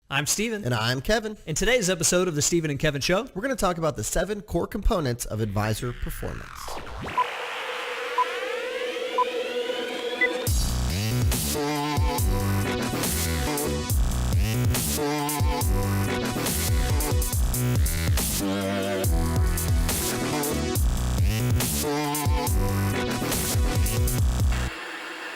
I'm Steven. And I'm Kevin. In today's episode of the Steven and Kevin Show, we're going to talk about the 7 core components of advisor performance.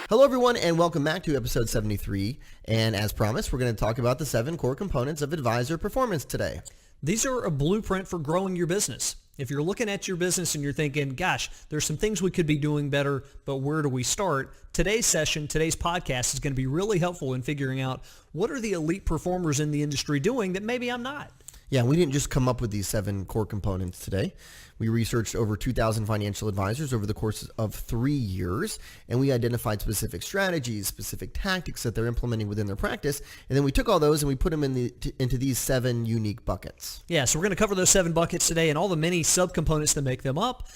Hello, everyone, and welcome back to episode 73. And as promised, we're going to talk about the 7 core components of advisor performance today. These are a blueprint for growing your business. If you're looking at your business and you're thinking, gosh, there's some things we could be doing better, but where do we start? Today's session, today's podcast is going to be really helpful in figuring out what are the elite performers in the industry doing that maybe I'm not. Yeah, we didn't just come up with these 7 core components today. We researched over 2,000 financial advisors over the course of 3 years, and we identified specific strategies, specific tactics that they're implementing within their practice, and then we took all those and we put them into these 7 unique buckets. Yeah, so we're going to cover those 7 buckets today and all the many subcomponents that make them up.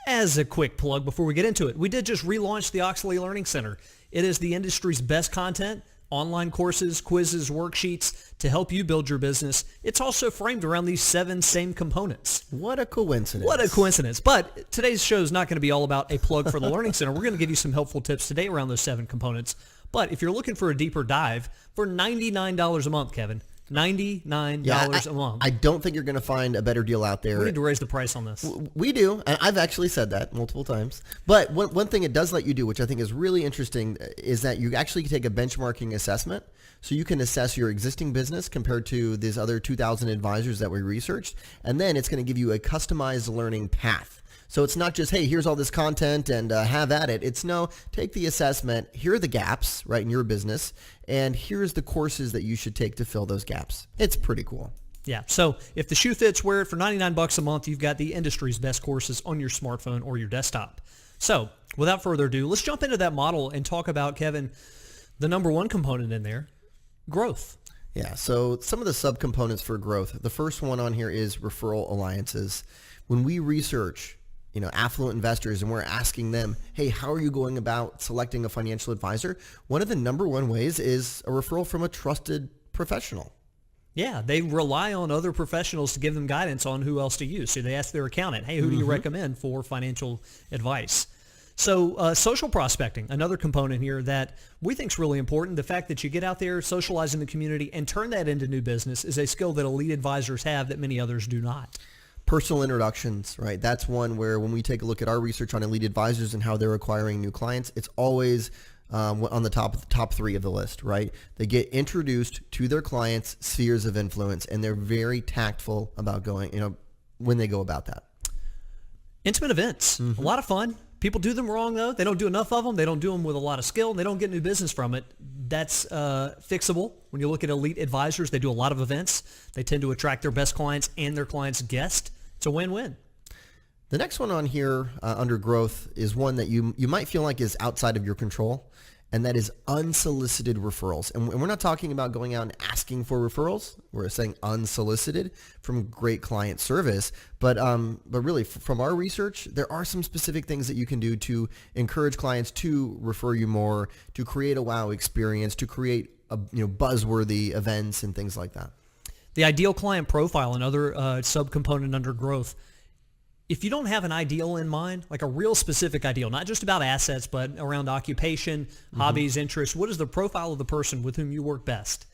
As a quick plug before we get into it, we did just relaunch the Oechsli Learning Center. It is the industry's best content, online courses, quizzes, worksheets to help you build your business. It's also framed around these 7 same components. What a coincidence. What a coincidence. But today's show is not going to be all about a plug for the Learning Center. We're going to give you some helpful tips today around those 7 components. But if you're looking for a deeper dive, for $99 a month, Kevin, $99 a month. I don't think you're going to find a better deal out there. We need to raise the price on this. We do. And I've actually said that multiple times. But one thing it does let you do, which I think is really interesting, is that you actually take a benchmarking assessment. So you can assess your existing business compared to these other 2,000 advisors that we researched. And then it's going to give you a customized learning path. So it's not just, hey, here's all this content and have at it. It's no, take the assessment. Here are the gaps, right, in your business. And here's the courses that you should take to fill those gaps. It's pretty cool. Yeah. So if the shoe fits, wear it. For $99 a month, you've got the industry's best courses on your smartphone or your desktop. So without further ado, let's jump into that model and talk about, Kevin, the number 1 component in there, growth. Yeah. So some of the subcomponents for growth. The first one on here is referral alliances. When we research affluent investors and we're asking them, hey, how are you going about selecting a financial advisor? One of the number 1 ways is a referral from a trusted professional. Yeah, they rely on other professionals to give them guidance on who else to use. So they ask their accountant, hey, who do you recommend for financial advice? So social prospecting, another component here that we think is really important. The fact that you get out there, socialize in the community, and turn that into new business is a skill that elite advisors have that many others do not. Personal introductions, right? That's one where when we take a look at our research on elite advisors and how they're acquiring new clients, it's always on the top 3 of the list, right? They get introduced to their clients' spheres of influence, and they're very tactful about going, when they go about that. Intimate events, a lot of fun. People do them wrong, though. They don't do enough of them. They don't do them with a lot of skill. They don't get new business from it. That's fixable. When you look at elite advisors, they do a lot of events. They tend to attract their best clients and their clients' guests. It's a win-win. The next one on here under growth is one that you might feel like is outside of your control, and that is unsolicited referrals. And we're not talking about going out and asking for referrals. We're saying unsolicited from great client service. But really, from our research, there are some specific things that you can do to encourage clients to refer you more, to create a wow experience, to create buzzworthy events and things like that. The ideal client profile, another subcomponent under growth. If you don't have an ideal in mind, like a real specific ideal, not just about assets, but around occupation, hobbies, interests, what is the profile of the person with whom you work best?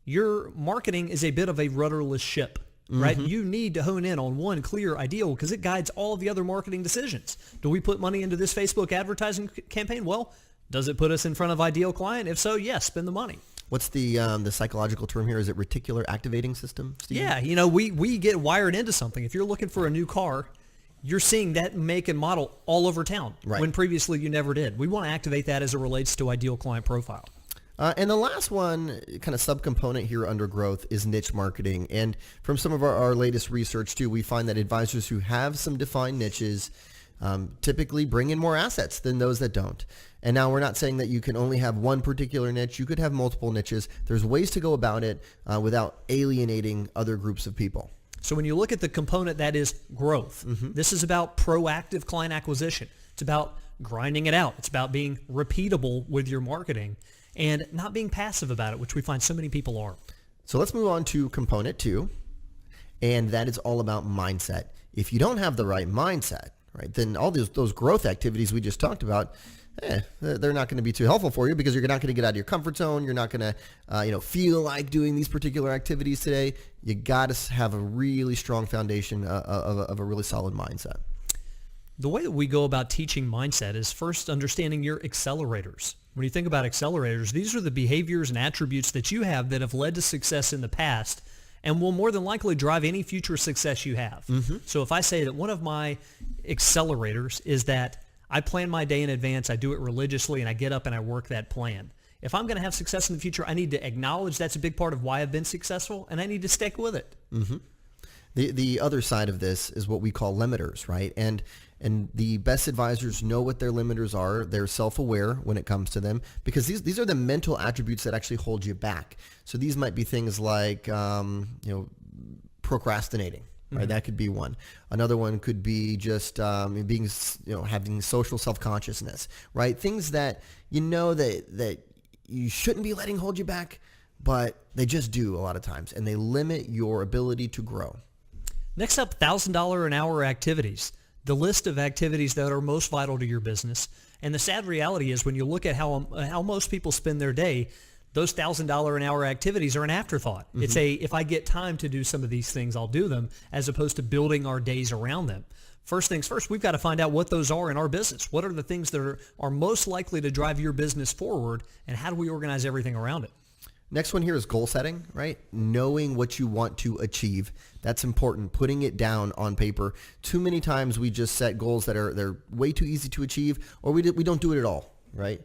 Your marketing is a bit of a rudderless ship, right? You need to hone in on one clear ideal because it guides all of the other marketing decisions. Do we put money into this Facebook advertising campaign? Well, does it put us in front of ideal client? If so, yes, spend the money. What's the psychological term here? Is it reticular activating system, Steve? Yeah, we get wired into something. If you're looking for a new car, you're seeing that make and model all over town, right, when previously you never did. We want to activate that as it relates to ideal client profile. And the last one, kind of subcomponent here under growth, is niche marketing. And from some of our latest research too, we find that advisors who have some defined niches typically bring in more assets than those that don't. And now we're not saying that you can only have one particular niche. You could have multiple niches. There's ways to go about it without alienating other groups of people. So when you look at the component that is growth, this is about proactive client acquisition. It's about grinding it out. It's about being repeatable with your marketing and not being passive about it, which we find so many people are. So let's move on to component 2, and that is all about mindset. If you don't have the right mindset, right, then all those growth activities we just talked about, they're not going to be too helpful for you because you're not going to get out of your comfort zone. You're not going to, feel like doing these particular activities today. You got to have a really strong foundation of a really solid mindset. The way that we go about teaching mindset is first understanding your accelerators. When you think about accelerators, these are the behaviors and attributes that you have that have led to success in the past and will more than likely drive any future success you have. So if I say that one of my accelerators is that I plan my day in advance, I do it religiously, and I get up and I work that plan. If I'm going to have success in the future, I need to acknowledge that's a big part of why I've been successful, and I need to stick with it. The other side of this is what we call limiters, right? And the best advisors know what their limiters are. They're self-aware when it comes to them because these are the mental attributes that actually hold you back. So these might be things like procrastinating. Right, that could be one. Another one could be just being, having social self-consciousness. Right, things that that you shouldn't be letting hold you back, but they just do a lot of times, and they limit your ability to grow. Next up, $1,000 an hour activities. The list of activities that are most vital to your business. And the sad reality is when you look at how most people spend their day, those $1,000 an hour activities are an afterthought. It's if I get time to do some of these things, I'll do them, as opposed to building our days around them. First things first, we've got to find out what those are in our business. What are the things that are most likely to drive your business forward, and how do we organize everything around it? Next one here is goal setting, right? Knowing what you want to achieve. That's important. Putting it down on paper. Too many times we just set goals that they're way too easy to achieve, or we don't do it at all. Right.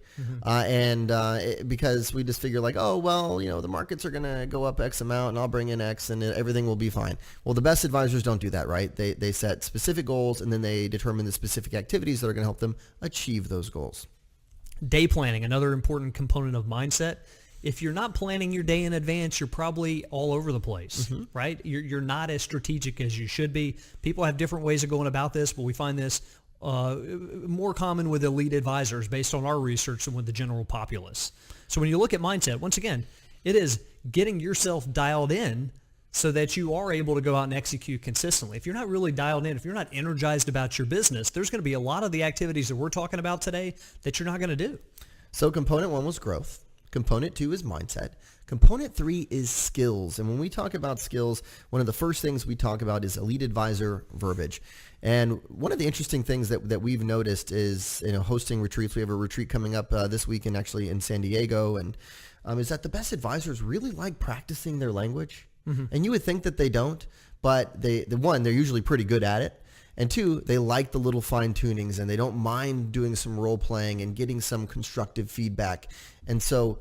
Because we just figure like, oh, well, the markets are going to go up X amount and I'll bring in X and everything will be fine. Well, the best advisors don't do that, right? They set specific goals and then they determine the specific activities that are going to help them achieve those goals. Day planning, another important component of mindset. If you're not planning your day in advance, you're probably all over the place, right? You're not as strategic as you should be. People have different ways of going about this, but we find this more common with elite advisors based on our research than with the general populace. So when you look at mindset, once again, it is getting yourself dialed in so that you are able to go out and execute consistently. If you're not really dialed in, if you're not energized about your business, there's going to be a lot of the activities that we're talking about today that you're not going to do. So component 1 was growth. Component 2 is mindset. Component 3 is skills. And when we talk about skills, one of the first things we talk about is elite advisor verbiage. And one of the interesting things that we've noticed is, hosting retreats. We have a retreat coming up this weekend actually in San Diego. And is that the best advisors really like practicing their language. And you would think that they don't, but they're usually pretty good at it. And 2, they like the little fine tunings and they don't mind doing some role playing and getting some constructive feedback. And so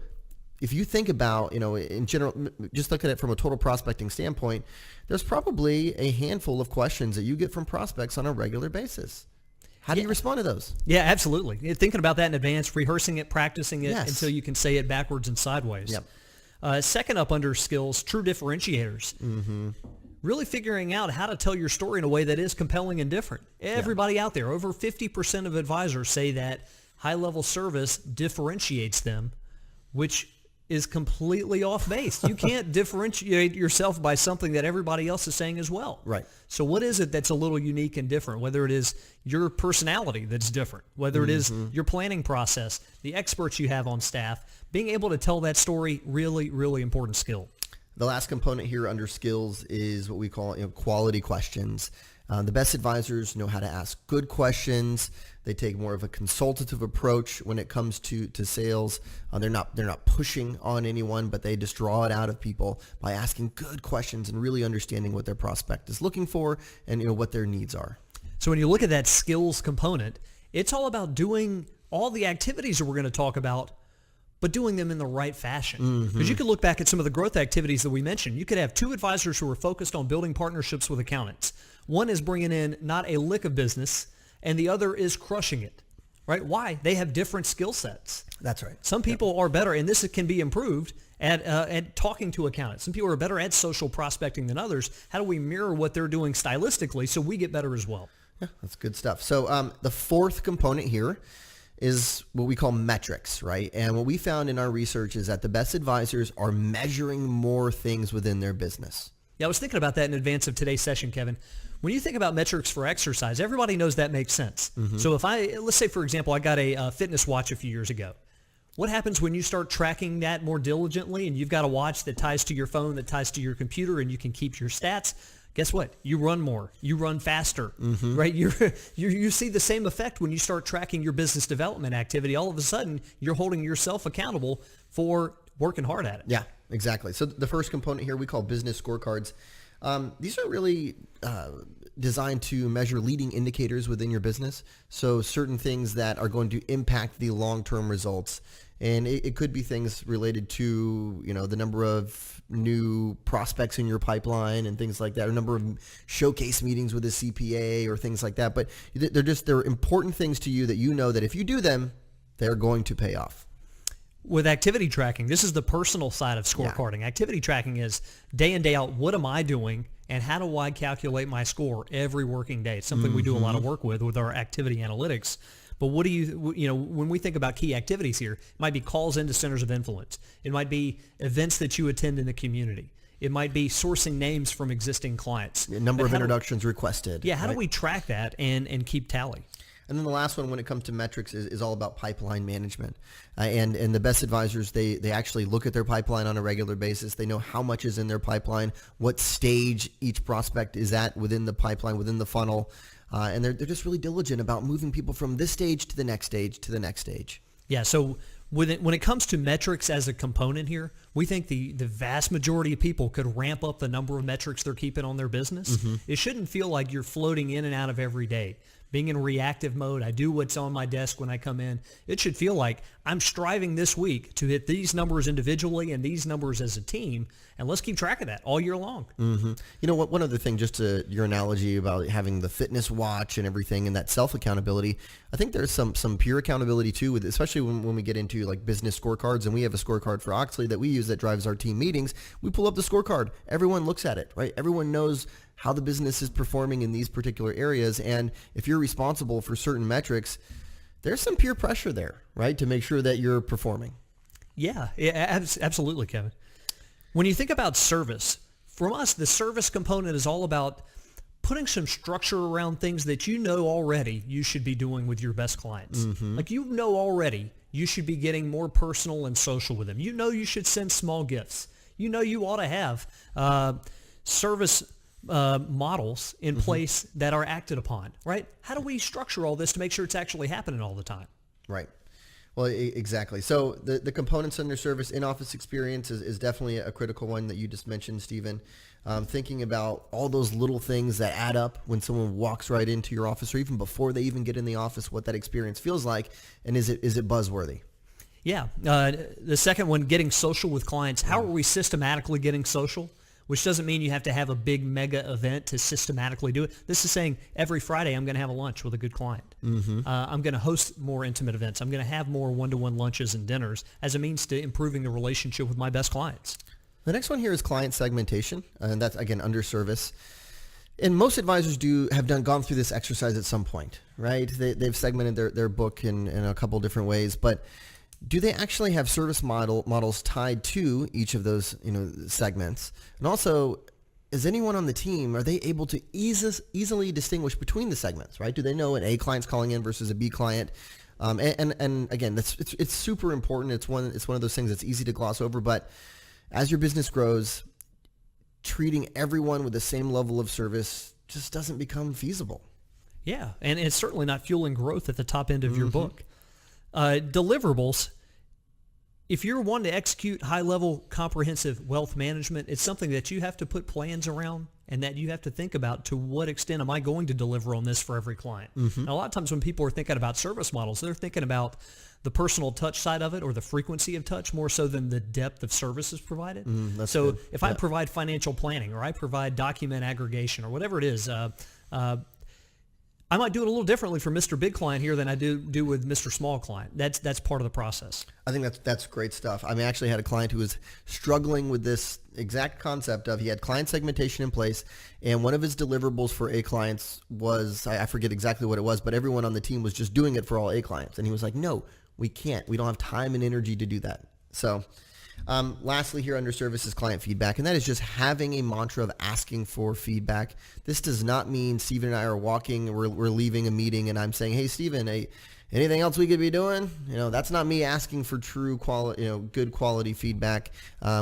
if you think about, in general, just look at it from a total prospecting standpoint, there's probably a handful of questions that you get from prospects on a regular basis. How do you respond to those? Yeah, absolutely. Thinking about that in advance, rehearsing it, practicing it until you can say it backwards and sideways. Yep. Second up under skills, true differentiators. Really figuring out how to tell your story in a way that is compelling and different. Everybody out there, over 50% of advisors say that high-level service differentiates them, which is completely off base. You can't differentiate yourself by something that everybody else is saying as well. Right. So what is it that's a little unique and different? Whether it is your personality that's different, whether it is your planning process, the experts you have on staff, being able to tell that story, really, really important skill. The last component here under skills is what we call quality questions. The best advisors know how to ask good questions. They take more of a consultative approach when it comes to sales. They're not pushing on anyone, but they just draw it out of people by asking good questions and really understanding what their prospect is looking for and what their needs are. So when you look at that skills component, it's all about doing all the activities that we're going to talk about, but doing them in the right fashion. Because you could look back at some of the growth activities that we mentioned. You could have 2 advisors who are focused on building partnerships with accountants. One is bringing in not a lick of business, and the other is crushing it, right? Why? They have different skill sets. That's right. Some people are better, and this can be improved at talking to accountants. Some people are better at social prospecting than others. How do we mirror what they're doing stylistically so we get better as well? Yeah, that's good stuff. So the fourth component here is what we call metrics, right? And what we found in our research is that the best advisors are measuring more things within their business. Yeah, I was thinking about that in advance of today's session, Kevin. When you think about metrics for exercise, everybody knows that makes sense. So let's say, for example, I got a fitness watch a few years ago. What happens when you start tracking that more diligently and you've got a watch that ties to your phone, that ties to your computer, and you can keep your stats? Guess what? You run more. You run faster, right? You see the same effect when you start tracking your business development activity. All of a sudden, you're holding yourself accountable for working hard at it. Yeah, exactly. So the first component here we call business scorecards. These are really designed to measure leading indicators within your business. So certain things that are going to impact the long-term results. And it could be things related to, the number of new prospects in your pipeline and things like that, or number of showcase meetings with a CPA or things like that. But they're important things to you that you know that if you do them, they're going to pay off. With activity tracking, this is the personal side of scorecarding. Yeah. Activity tracking is day in, day out, what am I doing and how do I calculate my score every working day? It's something we do a lot of work with our activity analytics. But what do when we think about key activities here, it might be calls into centers of influence. It might be events that you attend in the community. It might be sourcing names from existing clients. A number of introductions requested. Yeah, how do we track that and keep tally? And then the last one when it comes to metrics is all about pipeline management. And the best advisors, they actually look at their pipeline on a regular basis. They know how much is in their pipeline, what stage each prospect is at within the pipeline, within the funnel. And they're just really diligent about moving people from this stage to the next stage to the next stage. Yeah, so when it comes to metrics as a component here, we think the vast majority of people could ramp up the number of metrics they're keeping on their business. It shouldn't feel like you're floating in and out of every day. Being in reactive mode, I do what's on my desk when I come in. It should feel like I'm striving this week to hit these numbers individually and these numbers as a team, and let's keep track of that all year long. One other thing, just to your analogy about having the fitness watch and everything and that self-accountability, I think there's some pure accountability too, with especially when we get into like business scorecards, and we have a scorecard for Oechsli that we use that drives our team meetings. We pull up the scorecard. Everyone looks at it, right? Everyone knows how the business is performing in these particular areas. And if you're responsible for certain metrics, there's some peer pressure there, right? To make sure that you're performing. Yeah, absolutely, Kevin. When you think about service, from us, the service component is all about putting some structure around things that you know already you should be doing with your best clients. Like already you should be getting more personal and social with them. You should send small gifts. You ought to have service models in place that are acted upon, right? How do we structure all this to make sure it's actually happening all the time? Right. Well, exactly. So the components under service in-office experience is definitely a critical one that you just mentioned, Stephen. Thinking about all those little things that add up when someone walks right into your office, or even before they even get in the office, what that experience feels like, and is it buzzworthy? Yeah. The second one, getting social with clients. How are we systematically getting social? Which doesn't mean you have to have a big mega event to systematically do it. This is saying every Friday I'm going to have a lunch with a good client. I'm going to host more intimate events. I'm going to have more one-to-one lunches and dinners as a means to improving the relationship with my best clients. The next one here is client segmentation, and that's, again, under service. And most advisors gone through this exercise at some point, right? They've segmented their book in a couple different ways, but do they actually have service models tied to each of those segments? And also, is anyone on the team, are they able to easily distinguish between the segments, right? Do they know an A client's calling in versus a B client? And again, it's super important. It's one of those things that's easy to gloss over, but as your business grows, treating everyone with the same level of service just doesn't become feasible. Yeah, and it's certainly not fueling growth at the top end of your book. Deliverables, if you're wanting to execute high-level comprehensive wealth management, it's something that you have to put plans around and that you have to think about, to what extent am I going to deliver on this for every client? Now, a lot of times when people are thinking about service models, they're thinking about the personal touch side of it, or the frequency of touch, more so than the depth of services provided. So good. If I provide financial planning, or I provide document aggregation, or whatever it is, I I might do it a little differently for Mr. Big Client here than I do with Mr. Small Client. That's part of the process. I think that's great stuff. I mean, I actually had a client who was struggling with this exact concept of he had client segmentation in place, and one of his deliverables for A clients was, I forget exactly what it was, but everyone on the team was just doing it for all A clients. And he was like, no, we can't. We don't have time and energy to do that. So lastly here under service is client feedback, and that is just having a mantra of asking for feedback. This does not mean Steven and I are walking, we're leaving a meeting and I'm saying, hey, Steven, anything else we could be doing? That's not me asking for true quality, good quality feedback.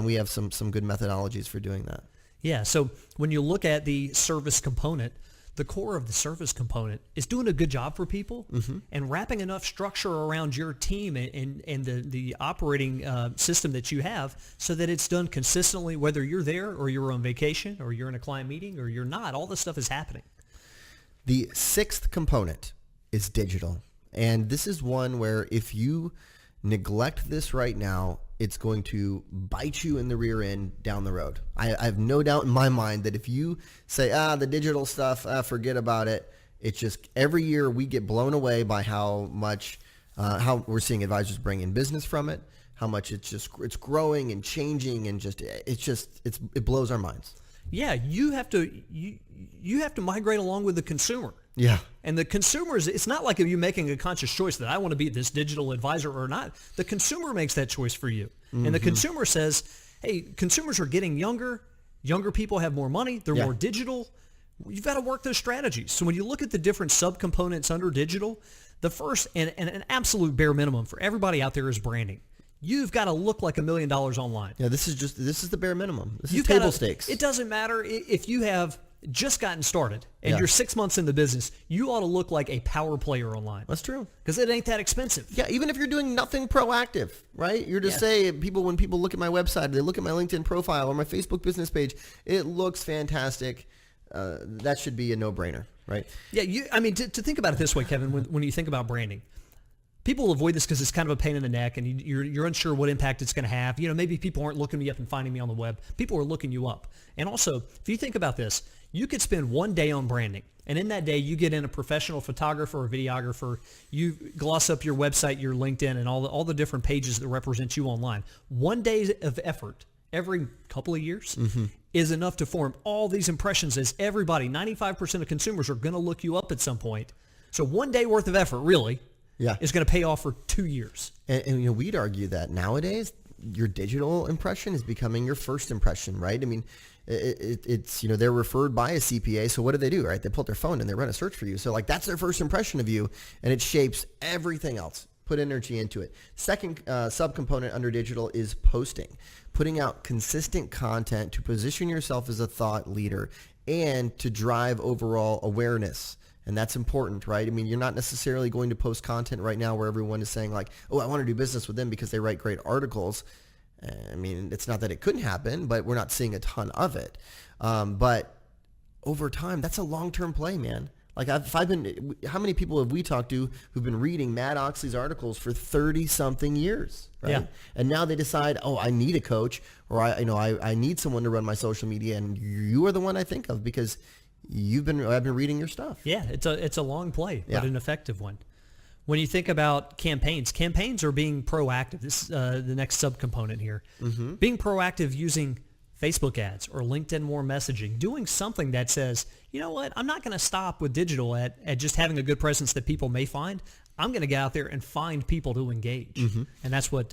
We have some good methodologies for doing that. Yeah, so when you look at the service component, the core of the service component is doing a good job for people and wrapping enough structure around your team and the operating system that you have so that it's done consistently, whether you're there or you're on vacation or you're in a client meeting or you're not. All this stuff is happening. The sixth component is digital. And this is one where if you neglect this right now, it's going to bite you in the rear end down the road. I have no doubt in my mind that if you say, the digital stuff, forget about it, it's just every year we get blown away by how much, how we're seeing advisors bring in business from it, how much it's growing and changing and it blows our minds. Yeah, you have to migrate along with the consumer. Yeah. And the consumers, it's not like you making a conscious choice that I want to be this digital advisor or not. The consumer makes that choice for you. And the consumer says, hey, consumers are getting younger. Younger people have more money. They're more digital. You've got to work those strategies. So when you look at the different subcomponents under digital, the first and an absolute bare minimum for everybody out there is branding. You've got to look like $1 million online. Yeah, this is the bare minimum. This is table stakes. It doesn't matter if you have just gotten started and you're 6 months in the business, you ought to look like a power player online. That's true. Because it ain't that expensive. Yeah, even if you're doing nothing proactive, right? You're just saying, when people look at my website, they look at my LinkedIn profile or my Facebook business page, it looks fantastic. That should be a no-brainer, right? Yeah, to think about it this way, Kevin, when you think about branding, people avoid this because it's kind of a pain in the neck and you're unsure what impact it's going to have. Maybe people aren't looking me up and finding me on the web. People are looking you up. And also, if you think about this, you could spend one day on branding. And in that day, you get in a professional photographer or videographer. You gloss up your website, your LinkedIn, and all the different pages that represent you online. 1 day of effort every couple of years is enough to form all these impressions as everybody, 95% of consumers are going to look you up at some point. So 1 day worth of effort, really, is going to pay off for 2 years. And we'd argue that nowadays your digital impression is becoming your first impression, right? I mean, it's they're referred by a CPA, so what do, right? They pull up their phone and they run a search for you. So that's their first impression of you, and it shapes everything else. Put energy into it. Second subcomponent under digital is posting, putting out consistent content to position yourself as a thought leader and to drive overall awareness. And that's important, right? I mean, you're not necessarily going to post content right now where everyone is saying like, oh, I want to do business with them because they write great articles. I mean, it's not that it couldn't happen, but we're not seeing a ton of it. But over time, that's a long-term play, man. Like how many people have we talked to who've been reading Matt Oechsli's articles for 30-something years, right? Yeah. And now they decide, oh, I need a coach, or I need someone to run my social media, and you are the one I think of because I've been reading your stuff. Yeah, it's a long play, but an effective one. When you think about campaigns are being proactive. This is the next subcomponent here. Being proactive using Facebook ads or LinkedIn more messaging, doing something that says, you know what, I'm not going to stop with digital at just having a good presence that people may find. I'm going to get out there and find people to engage. And that's what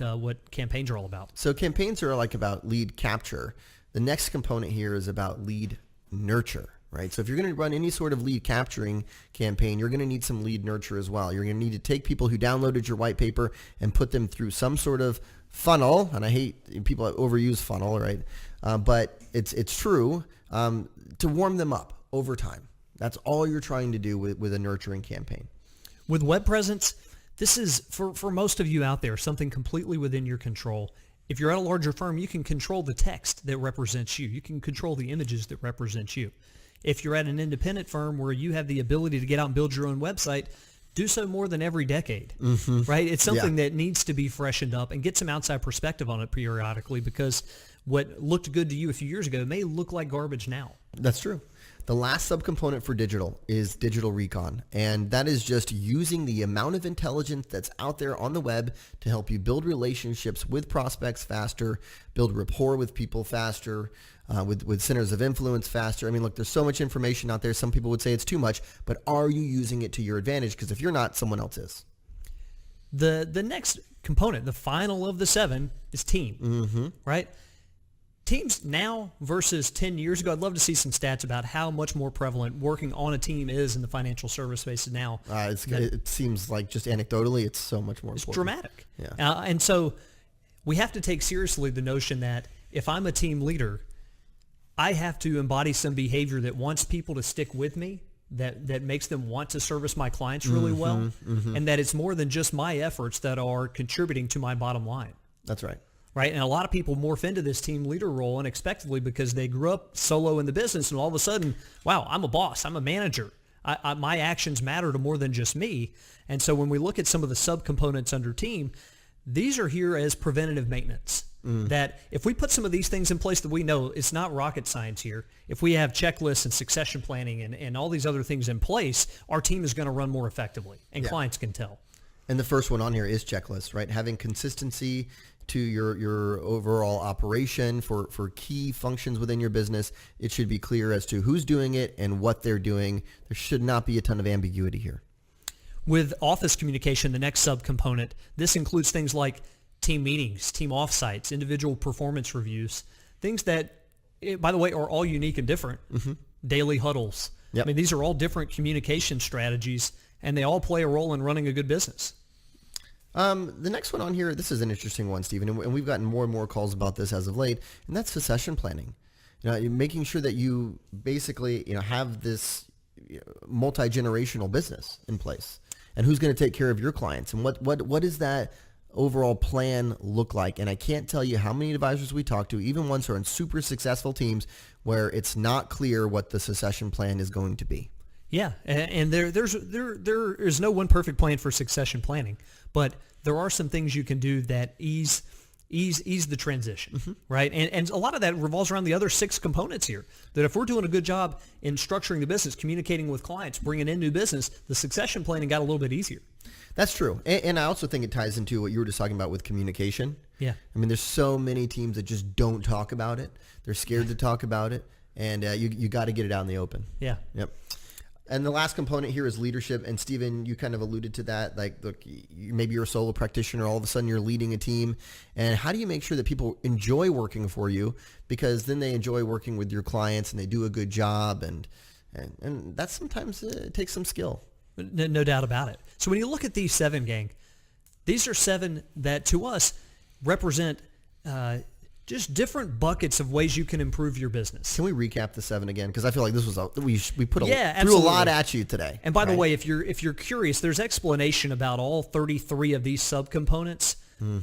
campaigns are all about. So campaigns are like about lead capture. The next component here is about lead nurture. Right. So if you're going to run any sort of lead capturing campaign, you're going to need some lead nurture as well. You're going to need to take people who downloaded your white paper and put them through some sort of funnel. And I hate people that overuse funnel, right? But it's true, to warm them up over time. That's all you're trying to do with a nurturing campaign. With web presence, this is, for most of you out there, something completely within your control. If you're at a larger firm, you can control the text that represents you. You can control the images that represent you. If you're at an independent firm where you have the ability to get out and build your own website, do so more than every decade, right? It's something that needs to be freshened up and get some outside perspective on it periodically because what looked good to you a few years ago may look like garbage now. That's true. The last subcomponent for digital is digital recon, and that is just using the amount of intelligence that's out there on the web to help you build relationships with prospects faster, build rapport with people faster, with centers of influence faster. I mean, look, there's so much information out there. Some people would say it's too much, but are you using it to your advantage? Because if you're not, someone else is. The next component, the final of the 7, is team, right? Teams now versus 10 years ago, I'd love to see some stats about how much more prevalent working on a team is in the financial service space now. It seems like just anecdotally, it's so much more important. It's dramatic. Yeah. And so we have to take seriously the notion that if I'm a team leader, I have to embody some behavior that wants people to stick with me, that makes them want to service my clients really well, and that it's more than just my efforts that are contributing to my bottom line. That's right. Right? And a lot of people morph into this team leader role unexpectedly because they grew up solo in the business, and all of a sudden, wow, I'm a boss, I'm a manager. My actions matter to more than just me. And so when we look at some of the subcomponents under team, these are here as preventative maintenance. That if we put some of these things in place that we know, it's not rocket science here. If we have checklists and succession planning and all these other things in place, our team is going to run more effectively, and clients can tell. And the first one on here is checklists, right? Having consistency to your overall operation for key functions within your business. It should be clear as to who's doing it and what they're doing. There should not be a ton of ambiguity here. With office communication, the next subcomponent, this includes things like team meetings, team offsites, individual performance reviews, things that, by the way, are all unique and different. Daily huddles. Yep. I mean, these are all different communication strategies, and they all play a role in running a good business. The next one on here, this is an interesting one, Stephen, and we've gotten more and more calls about this as of late, and that's succession planning. You're making sure that you basically, have this multi-generational business in place, and who's going to take care of your clients, and what does that overall plan look like? And I can't tell you how many advisors we talk to, even ones who are in super successful teams, where it's not clear what the succession plan is going to be. Yeah, and there is no one perfect plan for succession planning, but there are some things you can do that ease the transition, right? And a lot of that revolves around the other 6 components here. That if we're doing a good job in structuring the business, communicating with clients, bringing in new business, the succession planning got a little bit easier. That's true. And I also think it ties into what you were just talking about with communication. Yeah. I mean, there's so many teams that just don't talk about it. They're scared to talk about it. And you got to get it out in the open. Yeah. Yep. And the last component here is leadership. And Stephen, you kind of alluded to that. Like, look, maybe you're a solo practitioner. All of a sudden you're leading a team. And how do you make sure that people enjoy working for you? Because then they enjoy working with your clients and they do a good job. And that sometimes takes some skill. No doubt about it. So when you look at these 7, gang, these are 7 that to us represent just different buckets of ways you can improve your business. Can we recap the 7 again? Because I feel like this was we put through absolutely. a lot at you today. And by the way, if you're curious, there's explanation about all 33 of these subcomponents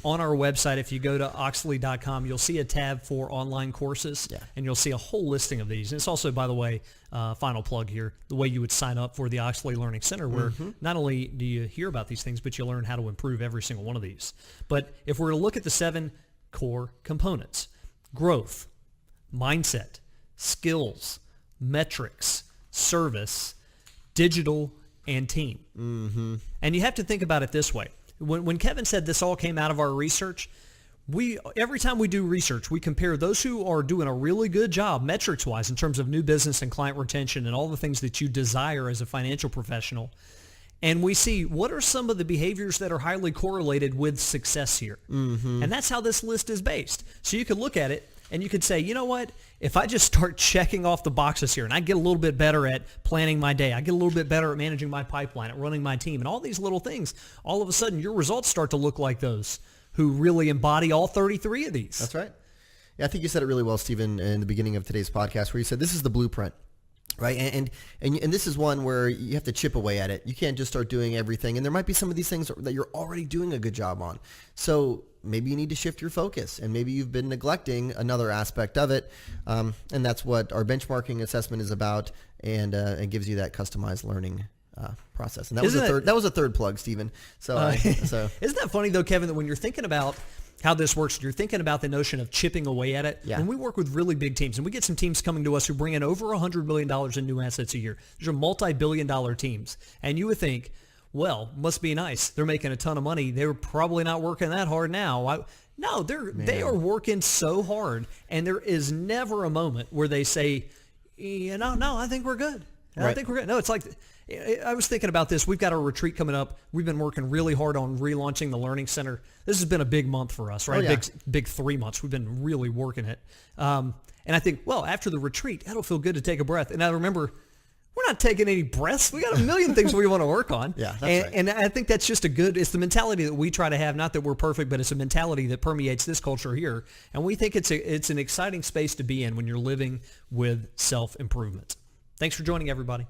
on our website. If you go to Oechsli.com, you'll see a tab for online courses, and you'll see a whole listing of these. And it's also, by the way, final plug here, the way you would sign up for the Oechsli Learning Center, where not only do you hear about these things, but you learn how to improve every single one of these. But if we're to look at the 7 core components: growth, mindset, skills, metrics, service, digital, and team. And you have to think about it this way. When Kevin said this all came out of our research, every time we do research, we compare those who are doing a really good job metrics-wise in terms of new business and client retention and all the things that you desire as a financial professional, and we see what are some of the behaviors that are highly correlated with success here. And that's how this list is based. So you could look at it and you could say, you know what, if I just start checking off the boxes here and I get a little bit better at planning my day, I get a little bit better at managing my pipeline, at running my team, and all these little things, all of a sudden your results start to look like those who really embody all 33 of these. That's right. Yeah, I think you said it really well, Stephen, in the beginning of today's podcast, where you said this is the blueprint. Right. And this is one where you have to chip away at it. You can't just start doing everything. And there might be some of these things that you're already doing a good job on. So maybe you need to shift your focus, and maybe you've been neglecting another aspect of it. And that's what our benchmarking assessment is about, and it gives you that customized learning process. And that was a third plug, Stephen. So isn't that funny though, Kevin, that when you're thinking about how this works. You're thinking about the notion of chipping away at it. Yeah. When we work with really big teams, and we get some teams coming to us who bring in over $100 million in new assets a year. These are multi-billion-dollar teams. And you would think, well, must be nice. They're making a ton of money. They're probably not working that hard now. No, they are working so hard, and there is never a moment where they say, no, I think we're good. I think we're good. No, it's like, I was thinking about this. We've got our retreat coming up. We've been working really hard on relaunching the Learning Center. This has been a big month for us, right? Oh, yeah. Big 3 months. We've been really working it. And I think, well, after the retreat, that'll feel good to take a breath. And I remember, we're not taking any breaths. We got a million things we want to work on. Yeah, that's right. And I think that's just it's the mentality that we try to have, not that we're perfect, but it's a mentality that permeates this culture here. And we think it's an exciting space to be in when you're living with self-improvement. Thanks for joining, everybody.